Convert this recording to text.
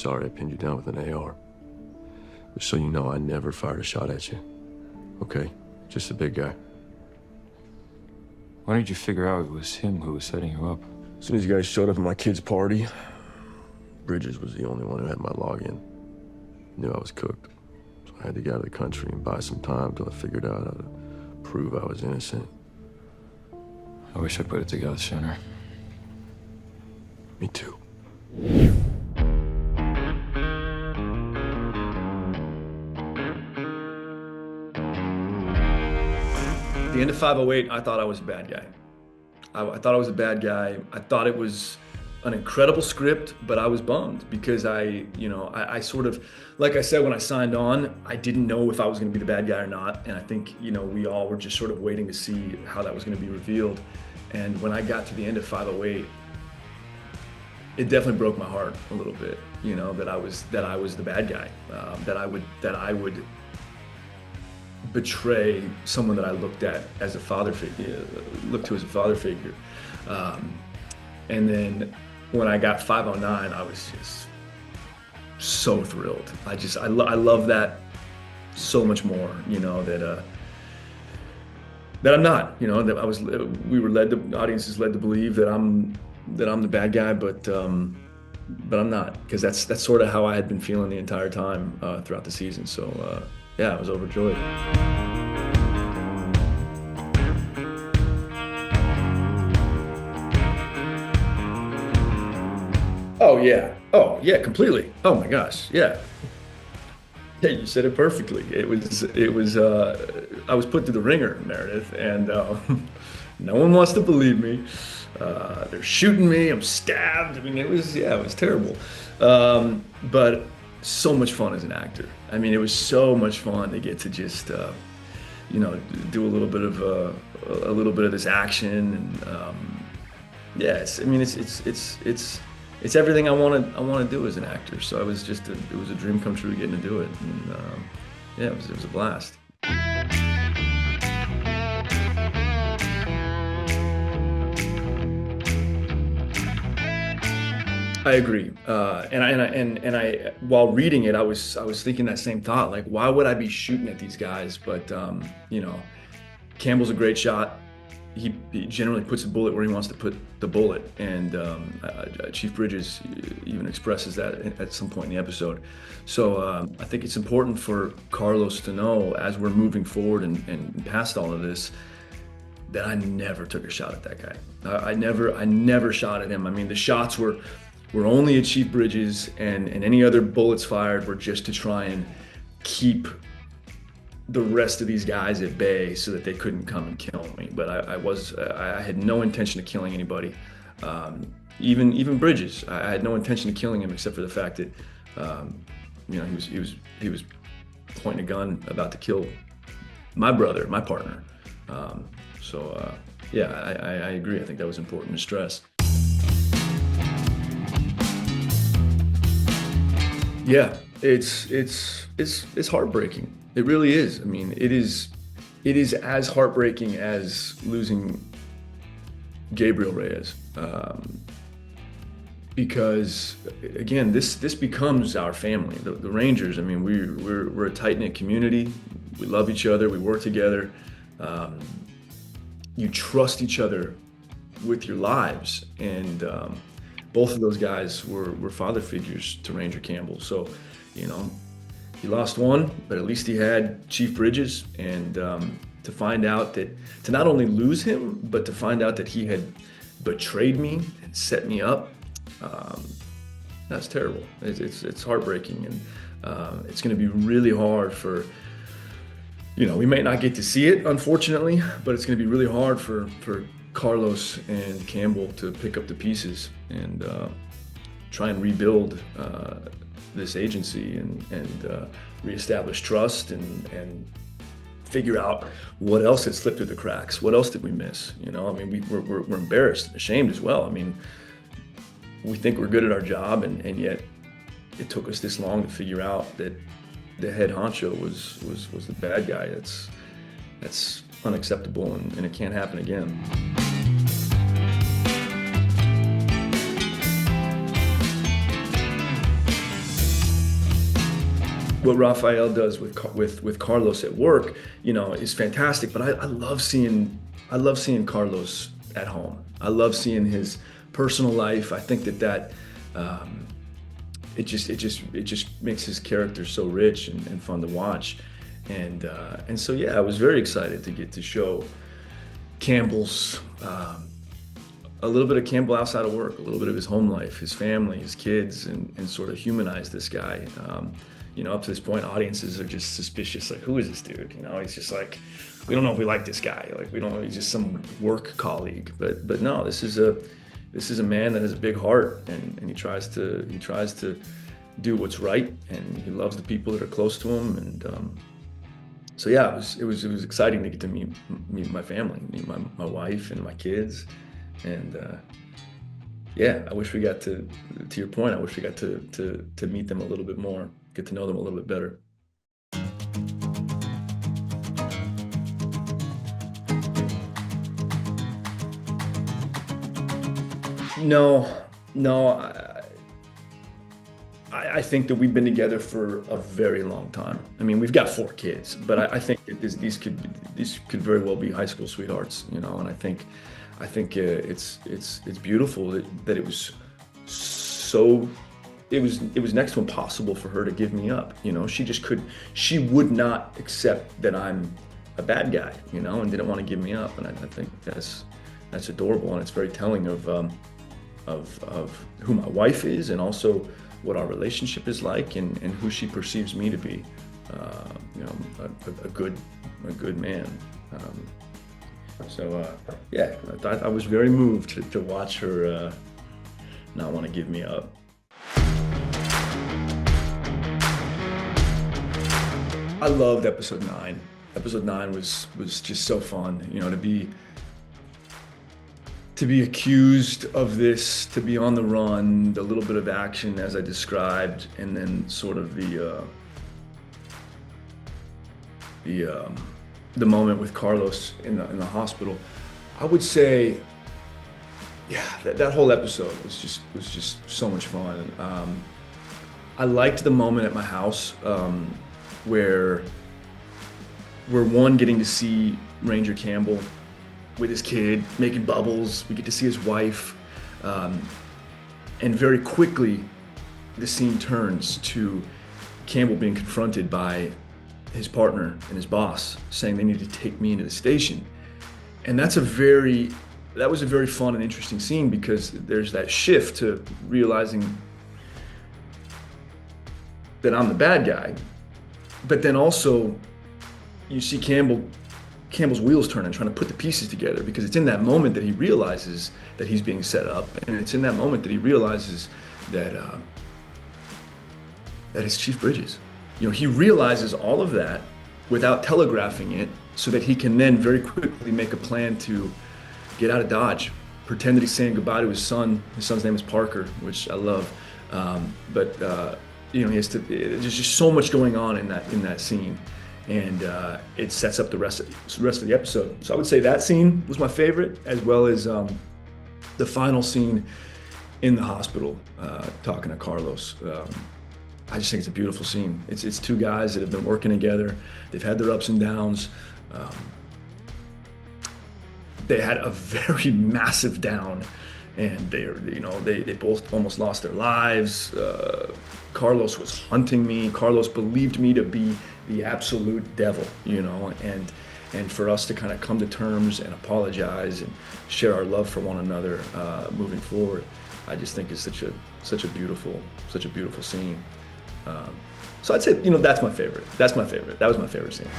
sorry I pinned you down with an AR. Just so you know, I never fired a shot at you. Okay? Just a big guy. Why did you figure out it was him who was setting you up? As soon as you guys showed up at my kid's party, Bridges was the only one who had my login. Knew I was cooked. So I had to get out of the country and buy some time till I figured out how to prove I was innocent. I wish I put it together sooner. Me too. At the end of 508, I thought I was a bad guy. I thought I was a bad guy. I thought it was an incredible script, but I was bummed because I sort of, like I said, when I signed on, I didn't know if I was going to be the bad guy or not. And I think, we all were just sort of waiting to see how that was going to be revealed. And when I got to the end of 508, it definitely broke my heart a little bit, that I was the bad guy, that I would betray someone that I looked at as a father figure, looked to as a father figure. And then when I got 509, I was just so thrilled. I love that so much more, that I'm not, that the audience is led to believe that I'm the bad guy, but I'm not, because that's sort of how I had been feeling the entire time throughout the season. So yeah, I was overjoyed. Oh yeah, completely. Oh my gosh, yeah. Yeah, you said it perfectly. It was. I was put through the ringer, Meredith, and no one wants to believe me. They're shooting me. I'm stabbed. I mean, it was terrible. But so much fun as an actor. I mean, it was so much fun to get to just, do a little bit of this action, and it's everything I want to do as an actor. So it was a dream come true getting to do it, and it was a blast. I agree, and I while reading it, I was thinking that same thought. Like, why would I be shooting at these guys? But Campbell's a great shot. He generally puts the bullet where he wants to put the bullet, and Chief Bridges even expresses that at some point in the episode. So I think it's important for Carlos to know, as we're moving forward and past all of this, that I never took a shot at that guy. I never shot at him. I mean, the shots were only at Chief Bridges, and any other bullets fired were just to try and keep the rest of these guys at bay so that they couldn't come and kill me. But I had no intention of killing anybody. Even Bridges, I had no intention of killing him, except for the fact that he was pointing a gun about to kill my brother, my partner. I agree. I think that was important to stress. Yeah, it's heartbreaking. It really is. I mean, it is as heartbreaking as losing Gabriel Reyes, because again, this becomes our family. The Rangers. I mean, we're a tight-knit community. We love each other. We work together. You trust each other with your lives, and both of those guys were father figures to Ranger Campbell. So, he lost one, but at least he had Chief Bridges, and to find out that, to not only lose him, but to find out that he had betrayed me and set me up, that's terrible. It's heartbreaking, and it's going to be really hard for, we may not get to see it, unfortunately, but it's going to be really hard for Carlos and Campbell to pick up the pieces and try and rebuild this agency and reestablish trust and figure out what else had slipped through the cracks. What else did we miss? I mean, we're embarrassed, ashamed as well. I mean, we think we're good at our job, and yet it took us this long to figure out that the head honcho was the bad guy. That's unacceptable, and it can't happen again. what Rafael does with Carlos at work, you know, is fantastic. But I love seeing Carlos at home. I love seeing his personal life. I think that it just makes his character so rich and fun to watch. And so yeah, I was very excited to get to show Campbell's a little bit of Campbell outside of work, a little bit of his home life, his family, his kids, and sort of humanize this guy. You know, up to this point, audiences are just suspicious, like, who is this dude? You know, he's just like, we don't know if we like this guy. Like, we don't know, he's just some work colleague. But no, this is a man that has a big heart, and he tries to do what's right, and he loves the people that are close to him. And so yeah, it was exciting to get to meet my family, meet my wife and my kids. And yeah, I wish we got to your point, I wish we got to meet them a little bit more, get to know them a little bit better. No, I think that we've been together for a very long time. I mean, we've got 4 kids, but I think that these could very well be high school sweethearts, you know. And I think it's beautiful that it was so. It was next to impossible for her to give me up, you know. She would not accept that I'm a bad guy, you know, and didn't want to give me up. And I think that's adorable, and it's very telling of who my wife is, and also what our relationship is like, and who she perceives me to be. You know, a good man. So yeah, I was very moved to watch her not want to give me up. I loved episode 9. Episode 9 was just so fun, you know, to be accused of this, to be on the run, the little bit of action as I described, and then sort of the moment with Carlos in the hospital. I would say, yeah, that whole episode was just so much fun. I liked the moment at my house where we're getting to see Ranger Campbell with his kid making bubbles. We get to see his wife, and very quickly the scene turns to Campbell being confronted by his partner and his boss, saying they need to take me into the station. And that was a very fun and interesting scene, because there's that shift to realizing that I'm the bad guy, but then also you see Campbell's wheels turning, trying to put the pieces together, because it's in that moment that he realizes that he's being set up, and it's in that moment that he realizes that it's Chief Bridges. You know, he realizes all of that without telegraphing it, so that he can then very quickly make a plan to get out of Dodge, pretend that he's saying goodbye to his son. His son's name is Parker, which I love. You know, there's just so much going on in that scene, and it sets up the rest of the episode. So I would say that scene was my favorite, as well as the final scene in the hospital talking to Carlos. I just think it's a beautiful scene. It's 2 guys that have been working together. They've had their ups and downs. They had a very massive down, and they both almost lost their lives. Carlos was hunting me. Carlos believed me to be the absolute devil, you know, and for us to kind of come to terms and apologize and share our love for one another moving forward, I just think is such a beautiful scene. So I'd say, you know, that's my favorite. That was my favorite scene.